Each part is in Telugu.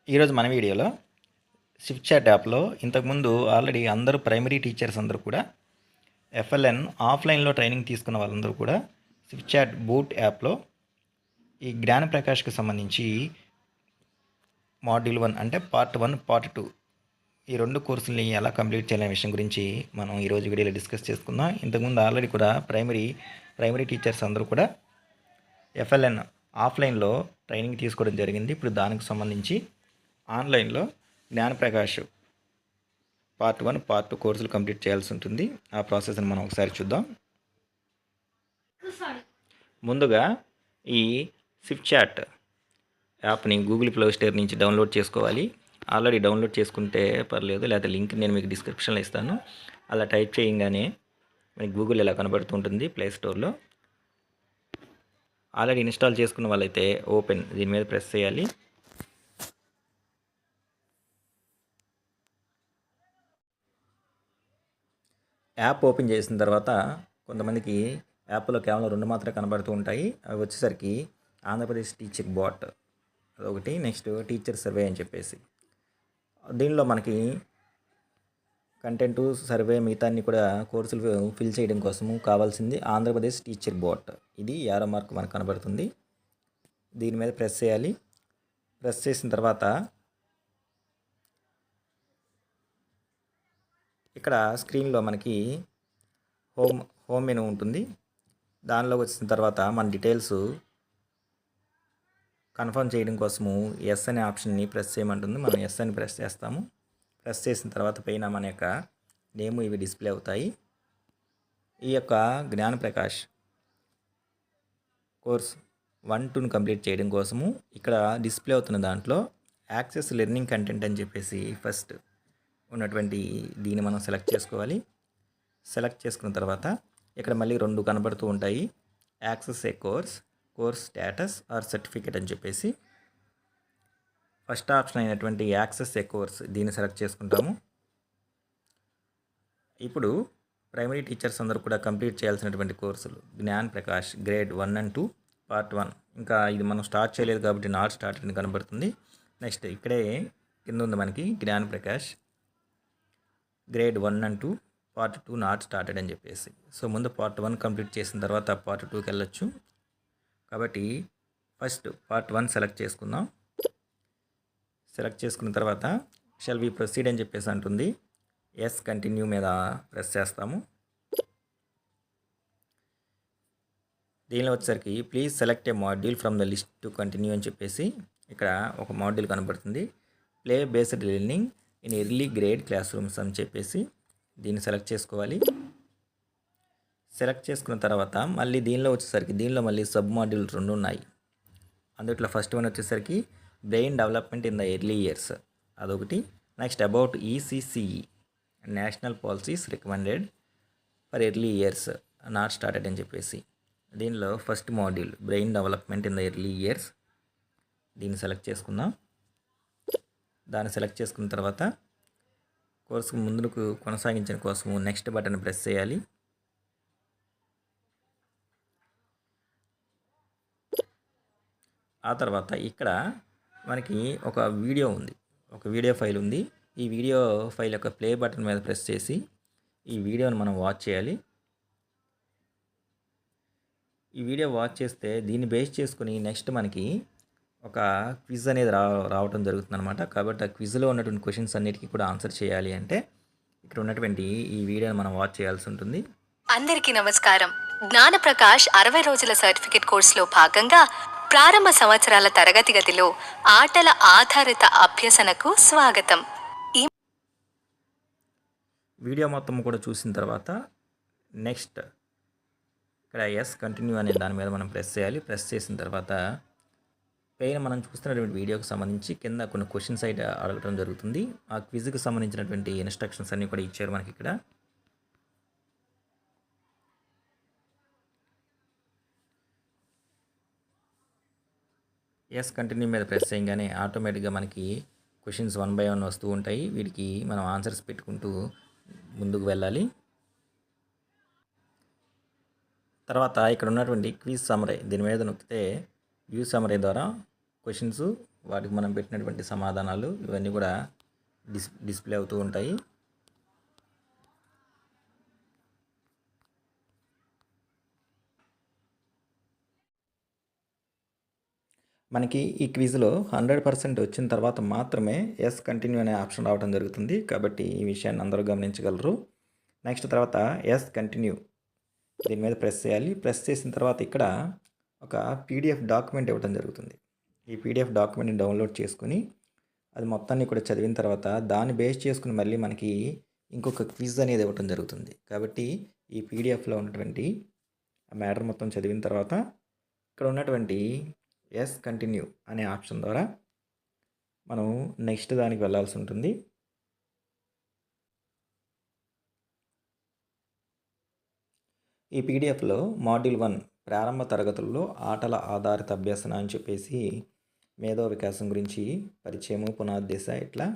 ఈరోజు మన వీడియోలో స్విఫ్ట్ చాట్ యాప్లో ఇంతకుముందు ఆల్రెడీ అందరూ ప్రైమరీ టీచర్స్ అందరూ కూడా ఎఫ్ఎల్ఎన్ ఆఫ్లైన్లో ట్రైనింగ్ తీసుకున్న వాళ్ళందరూ కూడా స్విఫ్ట్ చాట్ బూట్ యాప్లో ఈ జ్ఞాన ప్రకాష్కి సంబంధించి మాడ్యూల్ 1 అంటే పార్ట్ 1 పార్ట్ 2 ఈ రెండు కోర్సుల్ని ఎలా కంప్లీట్ చేయాలనే విషయం గురించి మనం ఈరోజు వీడియోలో డిస్కస్ చేసుకుందాం. ఇంతకుముందు ఆల్రెడీ కూడా ప్రైమరీ టీచర్స్ అందరూ కూడా ఎఫ్ఎల్ఎన్ ఆఫ్లైన్లో ట్రైనింగ్ తీసుకోవడం జరిగింది. ఇప్పుడు దానికి సంబంధించి ఆన్లైన్లో జ్ఞానప్రకాష్ పార్ట్ 1 పార్ట్ 2 కోర్సులు కంప్లీట్ చేయాల్సి ఉంటుంది. ఆ ప్రాసెస్ని మనం ఒకసారి చూద్దాం. ముందుగా ఈ స్విఫ్ట్ చాట్ యాప్ని గూగుల్ ప్లే స్టోర్ నుంచి డౌన్లోడ్ చేసుకోవాలి. ఆల్రెడీ డౌన్లోడ్ చేసుకుంటే పర్లేదు, లేకపోతే లింక్ నేను మీకు డిస్క్రిప్షన్లో ఇస్తాను. అలా టైప్ చేయగానే మనకి గూగుల్ ఇలా కనబడుతుంటుంది ప్లే స్టోర్లో. ఆల్రెడీ ఇన్స్టాల్ చేసుకున్న వాళ్ళైతే ఓపెన్ దీని మీద ప్రెస్ చేయాలి. యాప్ ఓపెన్ చేసిన తర్వాత కొంతమందికి యాప్లో కేవలం 2 మాత్రమే కనబడుతూ ఉంటాయి. అవి వచ్చేసరికి ఆంధ్రప్రదేశ్ టీచర్ బాట్ అదొకటి, నెక్స్ట్ టీచర్ సర్వే అని చెప్పేసి. దీనిలో మనకి కంటెంట్ సర్వే మిగతా అన్ని కూడా కోర్సులు ఫిల్ చేయడం కోసము కావాల్సింది ఆంధ్రప్రదేశ్ టీచర్ బాట్. ఇది యారో మార్క్ మనకు కనబడుతుంది. దీని మీద ప్రెస్ చేయాలి. ప్రెస్ చేసిన తర్వాత ఇక్కడ స్క్రీన్లో మనకి హోమ్ మెనూ ఉంటుంది. దానిలో వచ్చిన తర్వాత మన డీటెయిల్స్ కన్ఫర్మ్ చేయడం కోసము ఎస్ అనే ఆప్షన్ని ప్రెస్ చేయమంటుంది. మనం ఎస్ అని ప్రెస్ చేస్తాము. ప్రెస్ చేసిన తర్వాత పైన మన యొక్క నేమ్ ఇవి డిస్ప్లే అవుతాయి. ఈ యొక్క జ్ఞాన ప్రకాష్ కోర్స్ 1-2ను కంప్లీట్ చేయడం కోసము ఇక్కడ డిస్ప్లే అవుతున్న దాంట్లో యాక్సెస్ లెర్నింగ్ కంటెంట్ అని చెప్పేసి ఫస్ట్ ఉన్నటువంటి దీన్ని మనం సెలెక్ట్ చేసుకోవాలి. సెలెక్ట్ చేసుకున్న తర్వాత ఇక్కడ మళ్ళీ 2 కనబడుతూ ఉంటాయి. Access A course status are certificate అని చెప్పేసి. ఫస్ట్ ఆప్షన్ అయినటువంటి యాక్సెస్ ఏ కోర్స్ దీన్ని సెలెక్ట్ చేసుకుంటాము. ఇప్పుడు ప్రైమరీ టీచర్స్ అందరూ కూడా కంప్లీట్ చేయాల్సినటువంటి కోర్సులు Gyan Prakash grade 1 and 2 part 1. ఇంకా ఇది మనం స్టార్ట్ చేయలేదు కాబట్టి నాట్ స్టార్టెడ్ అని కనబడుతుంది. నెక్స్ట్ ఇక్కడే కింద ఉంది మనకి Gyan Prakash grade 1 and 2 part 2 not started అని చెప్పేసి. సో ముందు పార్ట్ 1 కంప్లీట్ చేసిన తర్వాత పార్ట్ 2కి వెళ్ళొచ్చు. కాబట్టి ఫస్ట్ పార్ట్ 1 సెలెక్ట్ చేసుకుందాం. సెలెక్ట్ చేసుకున్న తర్వాత షల్ వి ప్రొసీడ్ అని చెప్పేసి అంటుంది. ఎస్ కంటిన్యూ మీద ప్రెస్ చేస్తాము. దీనిలో వచ్చేసరికి please select A module from the list to continue అని చెప్పేసి ఇక్కడ ఒక మాడ్యూల్ కనబడుతుంది. Play based learning in early grade class rooms అని చెప్పేసి దీన్ని సెలెక్ట్ చేసుకోవాలి. సెలెక్ట్ చేసుకున్న తర్వాత మళ్ళీ దీనిలో మళ్ళీ సబ్ మాడ్యూల్ 2 ఉన్నాయి. అందుట్లో ఫస్ట్ వన్ వచ్చేసరికి brain development in the early years అదొకటి. Next about ECCE national policies recommended for early years not started అని చెప్పేసి. దీనిలో first module brain development in the early years దీన్ని సెలెక్ట్ చేసుకుందాం. దాన్ని సెలెక్ట్ చేసుకున్న తర్వాత కోర్సుకు ముందుకు కొనసాగించడం కోసము నెక్స్ట్ బటన్ ప్రెస్ చేయాలి. ఆ తర్వాత ఇక్కడ మనకి ఒక వీడియో ఫైల్ ఉంది. ఈ వీడియో ఫైల్ యొక్క ప్లే బటన్ మీద ప్రెస్ చేసి ఈ వీడియోని మనం వాచ్ చేయాలి. ఈ వీడియో వాచ్ చేస్తే దీన్ని బేస్ చేసుకుని నెక్స్ట్ మనకి ఒక క్విజ్ అనేది రావడం జరుగుతుంది అనమాట. కాబట్టి ఆ క్విజ్లో ఉన్నటువంటి క్వశ్చన్స్ అన్నిటికీ కూడా ఆన్సర్ చేయాలి అంటే ఇక్కడ ఉన్నటువంటి ఈ వీడియోని మనం వాచ్ చేయాల్సి ఉంటుంది. అందరికీ నమస్కారం. జ్ఞాన ప్రకాష్ 60 రోజుల సర్టిఫికేట్ కోర్సులో భాగంగా ప్రారంభ సంవత్సరాల తరగతి గదిలో ఆటల ఆధారిత అభ్యసనకు స్వాగతం. ఈ వీడియో మొత్తం కూడా చూసిన తర్వాత నెక్స్ట్ ఇక్కడ ఎస్ కంటిన్యూ అనే దాని మీద మనం ప్రెస్ చేయాలి. ప్రెస్ చేసిన తర్వాత పైన మనం చూస్తున్నటువంటి వీడియోకి సంబంధించి కింద కొన్ని క్వశ్చన్స్ అయితే అడగడం జరుగుతుంది. ఆ క్విజ్కి సంబంధించినటువంటి ఇన్స్ట్రక్షన్స్ అన్నీ కూడా ఇచ్చారు మనకి ఇక్కడ. ఎస్ కంటిన్యూ మీద ప్రెస్ చేయగానే ఆటోమేటిక్గా మనకి క్వశ్చన్స్ 1 by 1 వస్తూ ఉంటాయి. వీటికి మనం ఆన్సర్స్ పెట్టుకుంటూ ముందుకు వెళ్ళాలి. తర్వాత ఇక్కడ ఉన్నటువంటి క్విజ్ సమరీ దీని మీద నొక్కితే వ్యూ సమరీ ద్వారా క్వశ్చన్స్ వాటికి మనం పెట్టినటువంటి సమాధానాలు ఇవన్నీ కూడా డిస్ప్లే అవుతూ ఉంటాయి. మనకి ఈ క్విజ్లో 100% వచ్చిన తర్వాత మాత్రమే ఎస్ కంటిన్యూ అనే ఆప్షన్ రావడం జరుగుతుంది. కాబట్టి ఈ విషయాన్ని అందరూ గమనించగలరు. నెక్స్ట్ తర్వాత ఎస్ కంటిన్యూ దీని మీద ప్రెస్ చేయాలి. ప్రెస్ చేసిన తర్వాత ఇక్కడ ఒక పీడిఎఫ్ డాక్యుమెంట్ ఇవ్వడం జరుగుతుంది. ఈ పీడిఎఫ్ డాక్యుమెంట్ని డౌన్లోడ్ చేసుకుని అది మొత్తాన్ని కూడా చదివిన తర్వాత దాన్ని బేస్ చేసుకుని మళ్ళీ మనకి ఇంకొక క్విజ్ అనేది ఇవ్వడం జరుగుతుంది. కాబట్టి ఈ పీడిఎఫ్లో ఉన్నటువంటి ఆ మ్యాటర్ మొత్తం చదివిన తర్వాత ఇక్కడ ఉన్నటువంటి ఎస్ కంటిన్యూ అనే ఆప్షన్ ద్వారా మనం నెక్స్ట్ దానికి వెళ్ళాల్సి ఉంటుంది. ఈ పీడిఎఫ్లో మాడ్యూల్ 1 ప్రారంభ తరగతుల్లో ఆటల ఆధారిత అభ్యసన అని చెప్పేసి మేధో వికాసం గురించి పరిచయము, పునాదిశ ఇట్లా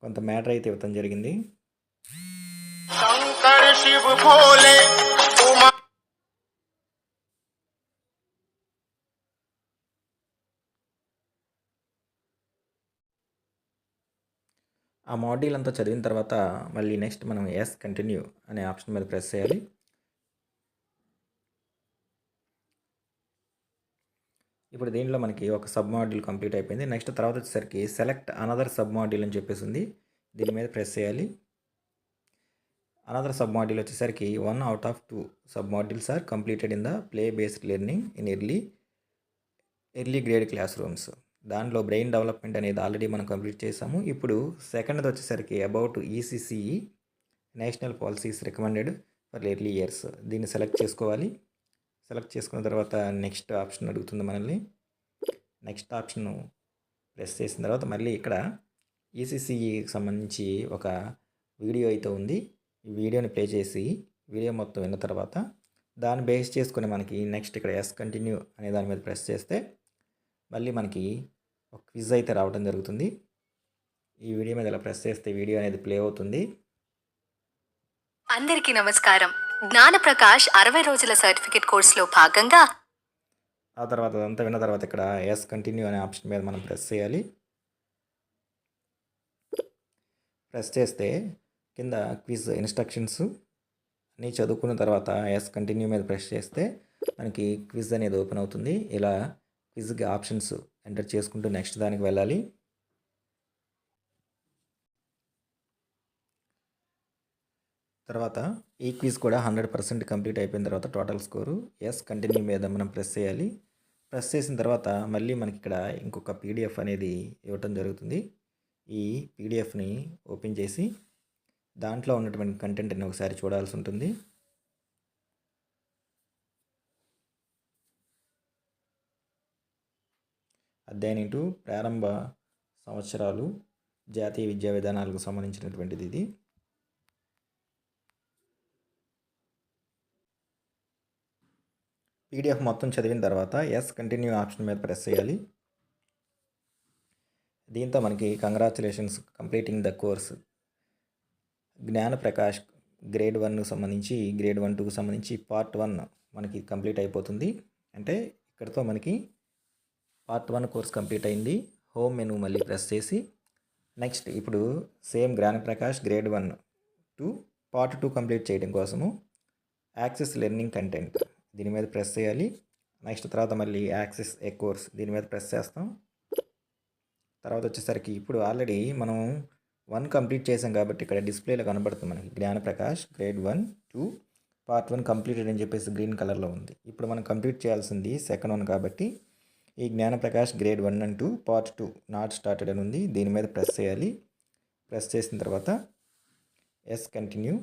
కొంత మ్యాటర్ అయితే ఇవ్వటం జరిగింది. శంకర్ శివ భోలే ఆ మాడ్యూల్ అంతా చదివిన తర్వాత మళ్ళీ నెక్స్ట్ మనం ఎస్ కంటిన్యూ అనే ఆప్షన్ మీద ప్రెస్ చేయాలి. ఇప్పుడు దీనిలో మనకి ఒక సబ్ మాడ్యూల్ కంప్లీట్ అయిపోయింది. నెక్స్ట్ తర్వాత వచ్చేసరికి సెలెక్ట్ అనదర్ సబ్ మాడ్యూల్ అని చెప్పేసి ఉంది. దీని మీద ప్రెస్ చేయాలి. అనదర్ సబ్ మాడ్యూల్ వచ్చేసరికి 1 out of 2 sub modules are completed in the play based learning in early grade classrooms. దాంట్లో బ్రెయిన్ డెవలప్మెంట్ అనేది ఆల్రెడీ మనం కంప్లీట్ చేసాము. ఇప్పుడు సెకండ్ది వచ్చేసరికి about ECCE national policies recommended for early years. దీన్ని సెలెక్ట్ చేసుకోవాలి. సెలెక్ట్ చేసుకున్న తర్వాత నెక్స్ట్ ఆప్షన్ అడుగుతుంది మనల్ని. నెక్స్ట్ ఆప్షన్ ప్రెస్ చేసిన తర్వాత మళ్ళీ ఇక్కడ ఈసీసీఈకి సంబంధించి ఒక వీడియో అయితే ఉంది. ఈ వీడియోని ప్లే చేసి వీడియో మొత్తం విన్న తర్వాత దాన్ని బేస్ చేసుకుని మనకి నెక్స్ట్ ఇక్కడ ఎస్ కంటిన్యూ అనే దాని మీద ప్రెస్ చేస్తే మళ్ళీ మనకి ఒక క్విజ్ అయితే రావడం జరుగుతుంది. ఈ వీడియో మీద ఇలా ప్రెస్ చేస్తే వీడియో అనేది ప్లే అవుతుంది. అందరికీ నమస్కారం. జ్ఞానప్రకాష్ 60 రోజుల సర్టిఫికేట్ కోర్సులో భాగంగా ఆ తర్వాత అదంతా విన్న తర్వాత ఇక్కడ ఎస్ కంటిన్యూ అనే ఆప్షన్ మీద మనం ప్రెస్ చేయాలి. ప్రెస్ చేస్తే కింద క్విజ్ ఇన్స్ట్రక్షన్స్ అన్నీ చదువుకున్న తర్వాత ఎస్ కంటిన్యూ మీద ప్రెస్ చేస్తే మనకి క్విజ్ అనేది ఓపెన్ అవుతుంది. ఇలా క్విజ్కి ఆప్షన్స్ ఎంటర్ చేసుకుంటూ నెక్స్ట్ దానికి వెళ్ళాలి. తర్వాత ఈ క్విజ్ కూడా 100% కంప్లీట్ అయిపోయిన తర్వాత టోటల్ స్కోరు ఎస్ కంటిన్యూ మీద మనం ప్రెస్ చేయాలి. ప్రెస్ చేసిన తర్వాత మళ్ళీ మనకి ఇక్కడ ఇంకొక పీడిఎఫ్ అనేది ఇవ్వటం జరుగుతుంది. ఈ పీడిఎఫ్ని ఓపెన్ చేసి దాంట్లో ఉన్నటువంటి కంటెంట్ని ఒకసారి చూడాల్సి ఉంటుంది. అధ్యయనం టు ప్రారంభ సంవత్సరాలు జాతీయ విద్యా విధానాలకు సంబంధించినటువంటిది ఇది. పీడిఎఫ్ మొత్తం చదివిన తర్వాత ఎస్ కంటిన్యూ ఆప్షన్ మీద ప్రెస్ చేయాలి. దీంతో మనకి congratulations completing the course Gnanaprakash grade 1కు సంబంధించి గ్రేడ్ 1, 2కు సంబంధించి పార్ట్ 1 మనకి కంప్లీట్ అయిపోతుంది. అంటే ఇక్కడితో మనకి పార్ట్ 1 కోర్స్ కంప్లీట్ అయింది. హోమ్ మెనూ మళ్ళీ ప్రెస్ చేసి నెక్స్ట్ ఇప్పుడు same Gnanaprakash grade 1 to part 2 complete చేయడం కోసము యాక్సెస్ లెర్నింగ్ కంటెంట్ దీని మీద ప్రెస్ చేయాలి. నెక్స్ట్ తర్వాత మళ్ళీ యాక్సెస్ ఏ కోర్స్ దీని మీద ప్రెస్ చేస్తాం. తర్వాత వచ్చేసరికి ఇప్పుడు ఆల్రెడీ మనం 1 కంప్లీట్ చేసాం కాబట్టి ఇక్కడ డిస్ప్లేలో కనబడుతుంది మనకి జ్ఞానప్రకాష్ గ్రేడ్ 1, 2 పార్ట్ 1 కంప్లీటెడ్ అని చెప్పేసి గ్రీన్ కలర్లో ఉంది. ఇప్పుడు మనం కంప్లీట్ చేయాల్సింది సెకండ్ 1 కాబట్టి ఈ Gnanaprakash grade 1 and 2 part 2 not started అని ఉంది. దీని మీద ప్రెస్ చేయాలి. ప్రెస్ చేసిన తర్వాత ఎస్ కంటిన్యూ.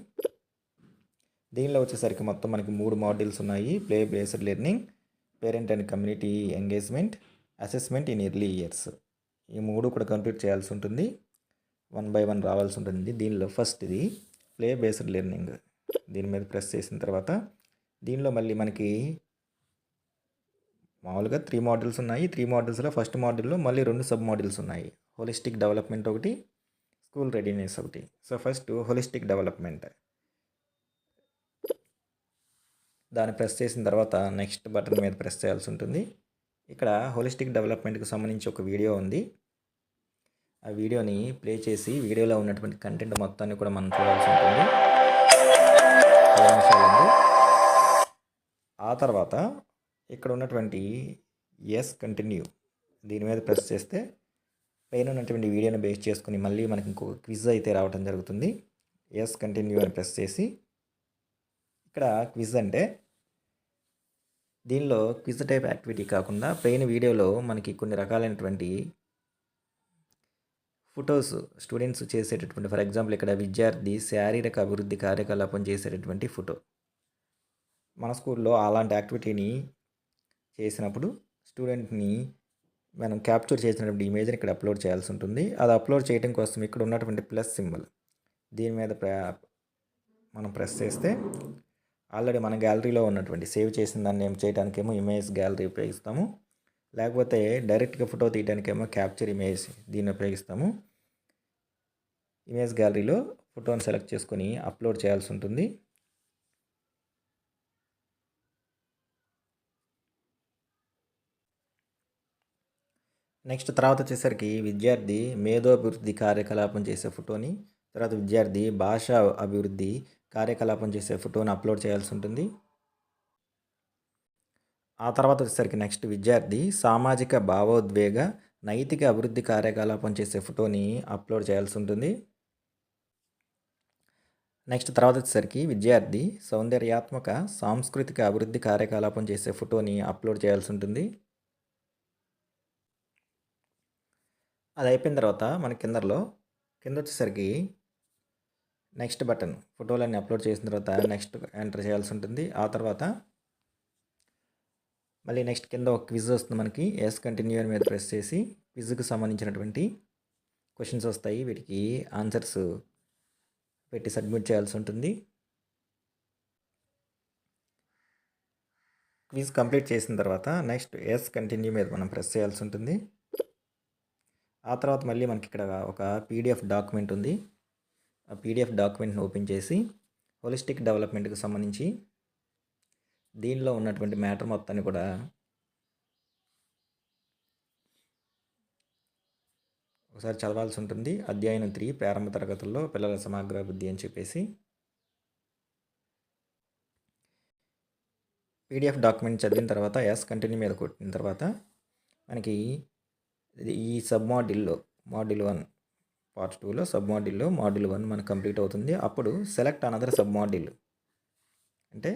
దీనిలో వచ్చేసరికి మొత్తం మనకి 3 మాడ్యూల్స్ ఉన్నాయి. Play based learning, parent and community engagement, assessment in early years. ఈ 3 కూడా కంప్లీట్ చేయాల్సి ఉంటుంది. 1 by 1 రావాల్సి ఉంటుంది. దీనిలో ఫస్ట్ ఇది ప్లే బేస్డ్ లెర్నింగ్. దీని మీద ప్రెస్ చేసిన తర్వాత దీనిలో మళ్ళీ మనకి మామూలుగా 3 మాడ్యూల్స్ ఉన్నాయి. 3 మాడ్యూల్స్లో ఫస్ట్ మాడ్యూల్లో మళ్ళీ 2 సబ్ మాడ్యూల్స్ ఉన్నాయి. హోలిస్టిక్ డెవలప్మెంట్ ఒకటి, స్కూల్ రెడీనెస్ ఒకటి. సో ఫస్ట్ హోలిస్టిక్ డెవలప్మెంట్ దాన్ని ప్రెస్ చేసిన తర్వాత నెక్స్ట్ బటన్ మీద ప్రెస్ చేయాల్సి ఉంటుంది. ఇక్కడ హోలిస్టిక్ డెవలప్మెంట్కి సంబంధించి ఒక వీడియో ఉంది. ఆ వీడియోని ప్లే చేసి వీడియోలో ఉన్నటువంటి కంటెంట్ మొత్తాన్ని కూడా మనం చూడాల్సి ఉంటుంది. 10 నిమిషాలు ఉంది. ఆ తర్వాత ఇక్కడ ఉన్నటువంటి ఎస్ కంటిన్యూ దీని మీద ప్రెస్ చేస్తే పైన ఉన్నటువంటి వీడియోని బేస్ చేసుకుని మళ్ళీ మనకి ఇంకొక క్విజ్ అయితే రావడం జరుగుతుంది. ఎస్ కంటిన్యూ అని ప్రెస్ చేసి ఇక్కడ క్విజ్ అంటే దీనిలో క్విజ్ టైప్ యాక్టివిటీ కాకుండా పైన వీడియోలో మనకి కొన్ని రకాలైనటువంటి ఫొటోస్ స్టూడెంట్స్ చేసేటటువంటి, ఫర్ ఎగ్జాంపుల్ ఇక్కడ విద్యార్థి శారీరక అభివృద్ధి కార్యకలాపం చేసేటటువంటి ఫోటో. మన స్కూల్లో అలాంటి యాక్టివిటీని చేసినప్పుడు స్టూడెంట్ని మనం క్యాప్చర్ చేసినటువంటి ఇమేజ్ని ఇక్కడ అప్లోడ్ చేయాల్సి ఉంటుంది. అది అప్లోడ్ చేయడం కోసం ఇక్కడ ఉన్నటువంటి ప్లస్ సింబల్ దీని మీద మనం ప్రెస్ చేస్తే ఆల్రెడీ మన గ్యాలరీలో ఉన్నటువంటి సేవ్ చేసిన దాన్ని ఏం చేయడానికేమో ఇమేజ్ గ్యాలరీ ఉపయోగిస్తాము, లేకపోతే డైరెక్ట్గా ఫోటో తీయడానికేమో క్యాప్చర్ ఇమేజ్ దీన్ని ఉపయోగిస్తాము. ఇమేజ్ గ్యాలరీలో ఫోటోని సెలెక్ట్ చేసుకొని అప్లోడ్ చేయాల్సి ఉంటుంది. నెక్స్ట్ తర్వాత వచ్చేసరికి విద్యార్థి మేధోభివృద్ధి కార్యకలాపం చేసే ఫోటోని, తర్వాత విద్యార్థి భాషా అభివృద్ధి కార్యకలాపం చేసే ఫోటోని అప్లోడ్ చేయాల్సి ఉంటుంది. ఆ తర్వాత వచ్చేసరికి నెక్స్ట్ విద్యార్థి సామాజిక భావోద్వేగ నైతిక అభివృద్ధి కార్యకలాపం చేసే ఫోటోని అప్లోడ్ చేయాల్సి ఉంటుంది. నెక్స్ట్ తర్వాత వచ్చేసరికి విద్యార్థి సౌందర్యాత్మక సాంస్కృతిక అభివృద్ధి కార్యకలాపం చేసే ఫోటోని అప్లోడ్ చేయాల్సి ఉంటుంది. అది అయిపోయిన తర్వాత మన కింద వచ్చేసరికి నెక్స్ట్ బటన్, ఫోటోలన్నీ అప్లోడ్ చేసిన తర్వాత నెక్స్ట్ ఎంటర్ చేయాల్సి ఉంటుంది. ఆ తర్వాత మళ్ళీ నెక్స్ట్ కింద ఒక క్విజ్ వస్తుంది మనకి. ఎస్ కంటిన్యూ మీద ప్రెస్ చేసి క్విజ్కి సంబంధించినటువంటి క్వశ్చన్స్ వస్తాయి. వీటికి ఆన్సర్స్ పెట్టి సబ్మిట్ చేయాల్సి ఉంటుంది. క్విజ్ కంప్లీట్ చేసిన తర్వాత నెక్స్ట్ ఎస్ కంటిన్యూ మీద మనం ప్రెస్ చేయాల్సి ఉంటుంది. ఆ తర్వాత మళ్ళీ మనకి ఇక్కడ ఒక పీడిఎఫ్ డాక్యుమెంట్ ఉంది. ఆ పీడిఎఫ్ డాక్యుమెంట్ని ఓపెన్ చేసి హోలిస్టిక్ డెవలప్మెంట్కి సంబంధించి దీనిలో ఉన్నటువంటి మ్యాటర్ మొత్తాన్ని కూడా ఒకసారి చదవాల్సి ఉంటుంది. అధ్యాయం 3 ప్రారంభ తరగతుల్లో పిల్లల సమగ్ర బుద్ధి అని చెప్పేసి పీడిఎఫ్ డాక్యుమెంట్ చదివిన తర్వాత ఎస్ కంటిన్యూ మీద కొట్టిన తర్వాత మనకి ఈ సబ్ మాడ్యూల్లో మాడ్యూల్ 1 పార్ట్ 2లో సబ్ మాడ్యూల్లో మాడ్యూల్ 1 మనకు కంప్లీట్ అవుతుంది. అప్పుడు సెలెక్ట్ అనదర్ సబ్ మాడ్యూల్ అంటే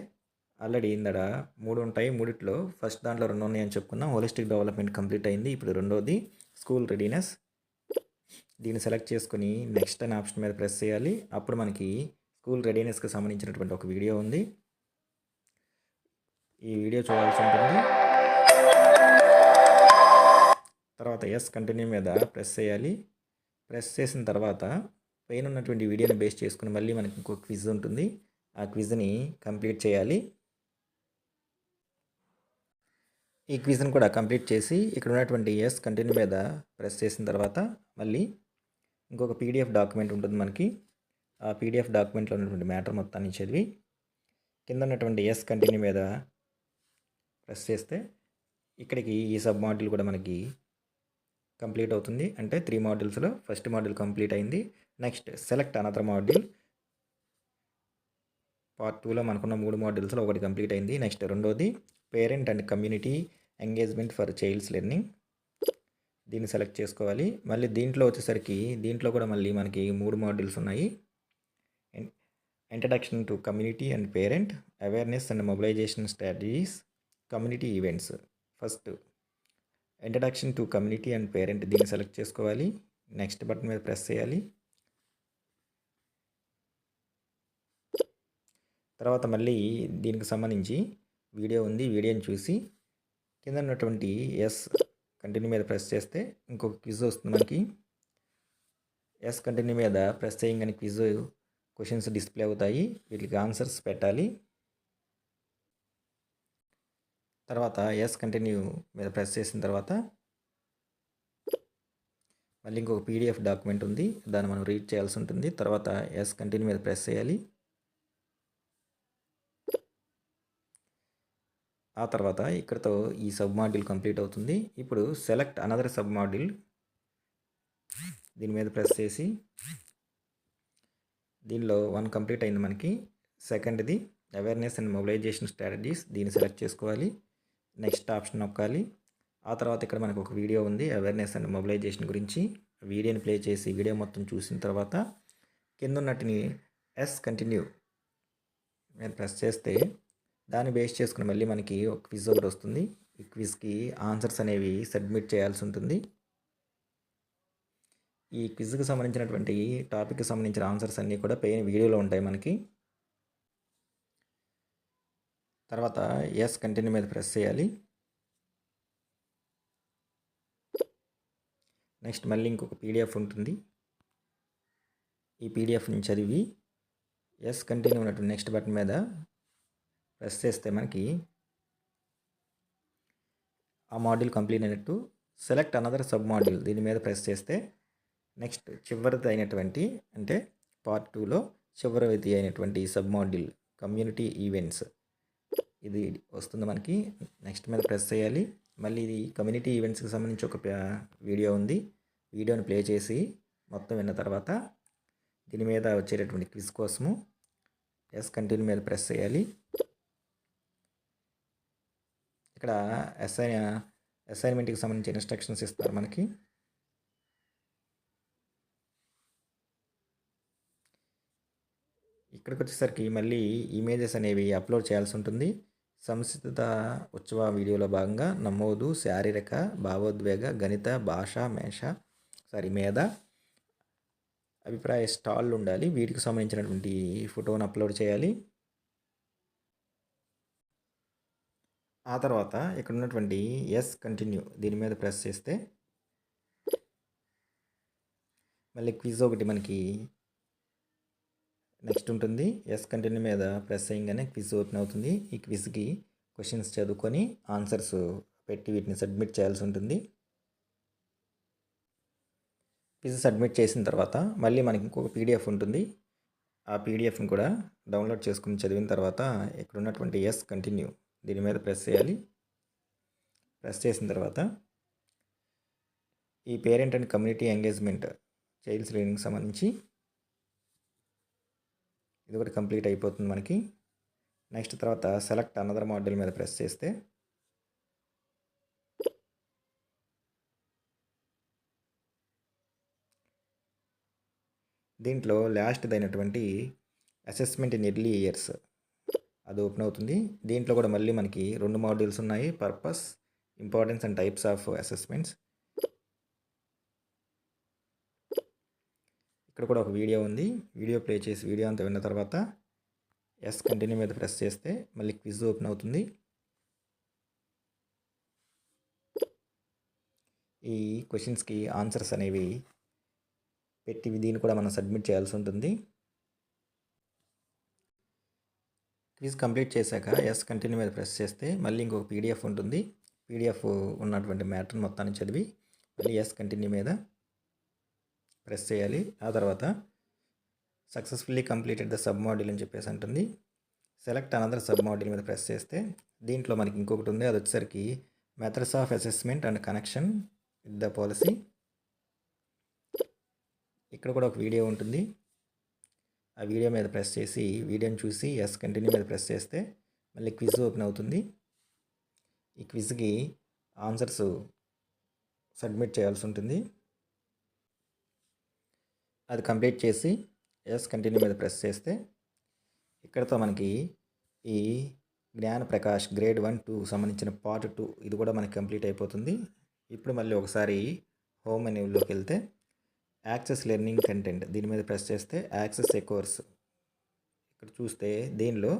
ఆల్రెడీ ఇందడ 3 ఉంటాయి. 3లో ఫస్ట్ దాంట్లో 2 ఉన్నాయి అని చెప్పుకున్నాం. హోలిస్టిక్ డెవలప్మెంట్ కంప్లీట్ అయింది. ఇప్పుడు రెండోది స్కూల్ రెడీనెస్. దీన్ని సెలెక్ట్ చేసుకుని నెక్స్ట్ అనే ఆప్షన్ మీద ప్రెస్ చేయాలి. అప్పుడు మనకి స్కూల్ రెడీనెస్కి సంబంధించినటువంటి ఒక వీడియో ఉంది. ఈ వీడియో చూడాల్సి ఉంటుంది. తర్వాత ఎస్ కంటిన్యూ మీద ప్రెస్ చేయాలి. ప్రెస్ చేసిన తర్వాత పైన ఉన్నటువంటి వీడియోని బేస్ చేసుకుని మళ్ళీ మనకి ఇంకో క్విజ్ ఉంటుంది. ఆ క్విజ్ని కంప్లీట్ చేయాలి. ఈ క్విజ్ని కూడా కంప్లీట్ చేసి ఇక్కడ ఉన్నటువంటి ఎస్ కంటిన్యూ మీద ప్రెస్ చేసిన తర్వాత మళ్ళీ ఇంకొక పీడిఎఫ్ డాక్యుమెంట్ ఉంటుంది మనకి. ఆ పీడిఎఫ్ డాక్యుమెంట్లో ఉన్నటువంటి మ్యాటర్ మొత్తాన్ని చదివి కింద ఉన్నటువంటి ఎస్ కంటిన్యూ మీద ప్రెస్ చేస్తే ఇక్కడికి ఈ సబ్ మాడ్యూల్ కూడా మనకి కంప్లీట్ అవుతుంది. అంటే 3 మాడ్యూల్స్లో ఫస్ట్ మాడ్యూల్ కంప్లీట్ అయింది. Next select another module part 2లో మనకున్న 3 మాడ్యూల్స్లో ఒకటి కంప్లీట్ అయింది. నెక్స్ట్ రెండోది parent and community engagement for childs learning. దీన్ని సెలెక్ట్ చేసుకోవాలి. మళ్ళీ దీంట్లో వచ్చేసరికి దీంట్లో కూడా మళ్ళీ మనకి 3 మాడ్యూల్స్ ఉన్నాయి. Introduction to community and parent, awareness and mobilisation strategies, community events. First introduction to community and parent దీన్ని సెలెక్ట్ చేసుకోవాలి. నెక్స్ట్ బటన్ మీద ప్రెస్ చేయాలి. తర్వాత మళ్ళీ దీనికి సంబంధించి వీడియో ఉంది. వీడియోని చూసి కింద ఉన్నటువంటి ఎస్ కంటిన్యూ మీద ప్రెస్ చేస్తే ఇంకొక క్విజ్ వస్తుంది మనకి. ఎస్ కంటిన్యూ మీద ప్రెస్ చేయగానే క్విజ్ క్వశ్చన్స్ డిస్ప్లే అవుతాయి. వీటికి ఆన్సర్స్ పెట్టాలి. తర్వాత ఎస్ కంటిన్యూ మీద ప్రెస్ చేసిన తర్వాత మళ్ళీ ఇంకొక పీడిఎఫ్ డాక్యుమెంట్ ఉంది. దాన్ని మనం రీడ్ చేయాల్సి ఉంటుంది. తర్వాత ఎస్ కంటిన్యూ మీద ప్రెస్ చేయాలి. ఆ తర్వాత ఇక్కడతో ఈ సబ్ మాడ్యూల్ కంప్లీట్ అవుతుంది. ఇప్పుడు సెలెక్ట్ అనదర్ సబ్ మాడ్యూల్ దీని మీద ప్రెస్ చేసి దీనిలో 1 కంప్లీట్ అయింది మనకి. సెకండ్ది అవేర్నెస్ అండ్ మొబిలైజేషన్ స్ట్రాటజీస్, దీన్ని సెలెక్ట్ చేసుకోవాలి. నెక్స్ట్ ఆప్షన్ నొక్కాలి. ఆ తర్వాత ఇక్కడ మనకు ఒక వీడియో ఉంది అవేర్నెస్ అండ్ మొబిలైజేషన్ గురించి. వీడియోని ప్లే చేసి వీడియో మొత్తం చూసిన తర్వాత కింద ఉన్నట్టుని కంటిన్యూ మీద ప్రెస్ చేస్తే దాన్ని బేస్ చేసుకుని మళ్ళీ మనకి ఒక క్విజ్ ఒకటి వస్తుంది. ఈ క్విజ్కి ఆన్సర్స్ అనేవి సబ్మిట్ చేయాల్సి ఉంటుంది. ఈ క్విజ్కి సంబంధించినటువంటి టాపిక్కి సంబంధించిన ఆన్సర్స్ అన్నీ కూడా పైన వీడియోలో ఉంటాయి మనకి. తర్వాత కంటిన్యూ మీద ప్రెస్ చేయాలి. నెక్స్ట్ మళ్ళీ ఇంకొక పీడిఎఫ్ ఉంటుంది. ఈ పీడిఎఫ్ని చదివి కంటిన్యూ ఉన్నటువంటి నెక్స్ట్ బటన్ మీద ప్రెస్ చేస్తే మనకి ఆ మాడ్యూల్ కంప్లీట్ అయినట్టు. సెలెక్ట్ అనదర్ సబ్ మాడ్యూల్ దీని మీద ప్రెస్ చేస్తే నెక్స్ట్ చివరిది అయినటువంటి అంటే పార్ట్ 2లో చివరిది అయినటువంటి సబ్ మాడ్యూల్ కమ్యూనిటీ ఈవెంట్స్ ఇది వస్తుంది మనకి. నెక్స్ట్ మీద ప్రెస్ చేయాలి. మళ్ళీ ఇది కమ్యూనిటీ ఈవెంట్స్కి సంబంధించి ఒక వీడియో ఉంది. వీడియోని ప్లే చేసి మొత్తం విన్న తర్వాత దీని మీద వచ్చేటటువంటి క్విజ్ కోసము కంటిన్యూ మీద ప్రెస్ చేయాలి. ఇక్కడ అసైన్మెంట్కి సంబంధించిన ఇన్స్ట్రక్షన్స్ ఇస్తారు మనకి. ఇక్కడికి వచ్చేసరికి మళ్ళీ ఇమేజెస్ అనేవి అప్లోడ్ చేయాల్సి ఉంటుంది. సంస్కృత ఉత్సవ వీడియోలో భాగంగా నమోదు, శారీరక, భావోద్వేగ, గణిత, భాష, మేధ, అభిప్రాయ స్టాళ్ళు ఉండాలి. వీటికి సంబంధించినటువంటి ఫోటోను అప్లోడ్ చేయాలి. ఆ తర్వాత ఇక్కడ ఉన్నటువంటి కంటిన్యూ దీని మీద ప్రెస్ చేస్తే మళ్ళీ క్విజ్ ఒకటి మనకి నెక్స్ట్ ఉంటుంది. కంటిన్యూ మీద ప్రెస్ చేయగానే క్విజ్ ఓపెన్ అవుతుంది. ఈ క్విజ్కి క్వశ్చన్స్ చదువుకొని ఆన్సర్స్ పెట్టి వీటిని సబ్మిట్ చేయాల్సి ఉంటుంది. క్విజ్ సబ్మిట్ చేసిన తర్వాత మళ్ళీ మనకి ఇంకొక పీడిఎఫ్ ఉంటుంది. ఆ పీడిఎఫ్ని కూడా డౌన్లోడ్ చేసుకుని చదివిన తర్వాత ఇక్కడ ఉన్నటువంటి కంటిన్యూ దీని మీద ప్రెస్ చేయాలి. ప్రెస్ చేసిన తర్వాత ఈ parent and community engagement child's లెర్నింగ్కి సంబంధించి ఇది ఒకటి కంప్లీట్ అయిపోతుంది మనకి. నెక్స్ట్ తర్వాత సెలెక్ట్ అనదర్ మాడ్యూల్ మీద ప్రెస్ చేస్తే దీంట్లో లాస్ట్ది అయినటువంటి అసెస్మెంట్ ఇన్ ఎర్లీ ఇయర్స్ అది ఓపెన్ అవుతుంది. దీంట్లో కూడా మళ్ళీ మనకి 2 మాడ్యూల్స్ ఉన్నాయి. Purpose, importance and types of assessments. ఇక్కడ కూడా ఒక వీడియో ఉంది. వీడియో ప్లే చేసి వీడియో అంతా విన్న తర్వాత కంటిన్యూ మీద ప్రెస్ చేస్తే మళ్ళీ క్విజ్ ఓపెన్ అవుతుంది. ఈ క్వశ్చన్స్కి ఆన్సర్స్ అనేవి పెట్టి దీన్ని కూడా మనం సబ్మిట్ చేయాల్సి ఉంటుంది. క్విజ్ కంప్లీట్ చేశాక కంటిన్యూ మీద ప్రెస్ చేస్తే మళ్ళీ ఇంకొక పీడిఎఫ్ ఉంటుంది. పీడిఎఫ్ ఉన్నటువంటి మ్యాటర్ని మొత్తాన్ని చదివి మళ్ళీ కంటిన్యూ మీద ప్రెస్ చేయాలి. ఆ తర్వాత successfully completed the sub module అని చెప్పేసి ఉంటుంది. సెలెక్ట్ అనదర్ సబ్ మాడ్యూల్ మీద ప్రెస్ చేస్తే దీంట్లో మనకి ఇంకొకటి ఉంది. అది వచ్చేసరికి methods of assessment and connection with the policy. ఇక్కడ కూడా ఒక వీడియో ఉంటుంది. ఆ వీడియో మీద ప్రెస్ చేసి వీడియోని చూసి కంటిన్యూ మీద ప్రెస్ చేస్తే మళ్ళీ క్విజ్ ఓపెన్ అవుతుంది. ఈ క్విజ్కి ఆన్సర్స్ సబ్మిట్ చేయాల్సి ఉంటుంది. అది కంప్లీట్ చేసి కంటిన్యూ మీద ప్రెస్ చేస్తే ఇక్కడతో మనకి ఈ జ్ఞాన ప్రకాష్ గ్రేడ్ 1, 2 సంబంధించిన పార్ట్ 2 ఇది కూడా మనకి కంప్లీట్ అయిపోతుంది. ఇప్పుడు మళ్ళీ ఒకసారి హోమ్ మెనూలోకి వెళ్తే యాక్సెస్ లెర్నింగ్ కంటెంట్ దీని మీద ప్రెస్ చేస్తే యాక్సెస్ ఏ కోర్స్ ఇక్కడ చూస్తే దీనిలో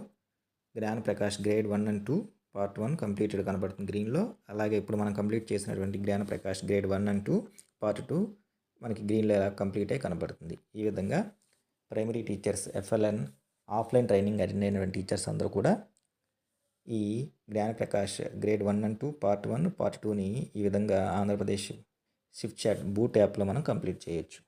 జ్ఞాన Prakash grade 1 and 2 part 1 completed కనబడుతుంది గ్రీన్లో. అలాగే ఇప్పుడు మనం కంప్లీట్ చేసినటువంటి జ్ఞాన ప్రకాష్ గ్రేడ్ 1 and 2 పార్ట్ 2 మనకి గ్రీన్లో ఎలా కంప్లీట్ అయి కనబడుతుంది. ఈ విధంగా primary teachers, FLN offline training attend అయినటువంటి టీచర్స్ అందరూ కూడా ఈ జ్ఞాన Prakash grade 1 and 2 part 1 part 2ని ఈ విధంగా ఆంధ్రప్రదేశ్ స్విఫ్ట్ చాట్ బూట్ యాప్లో మనం కంప్లీట్ చేయొచ్చు.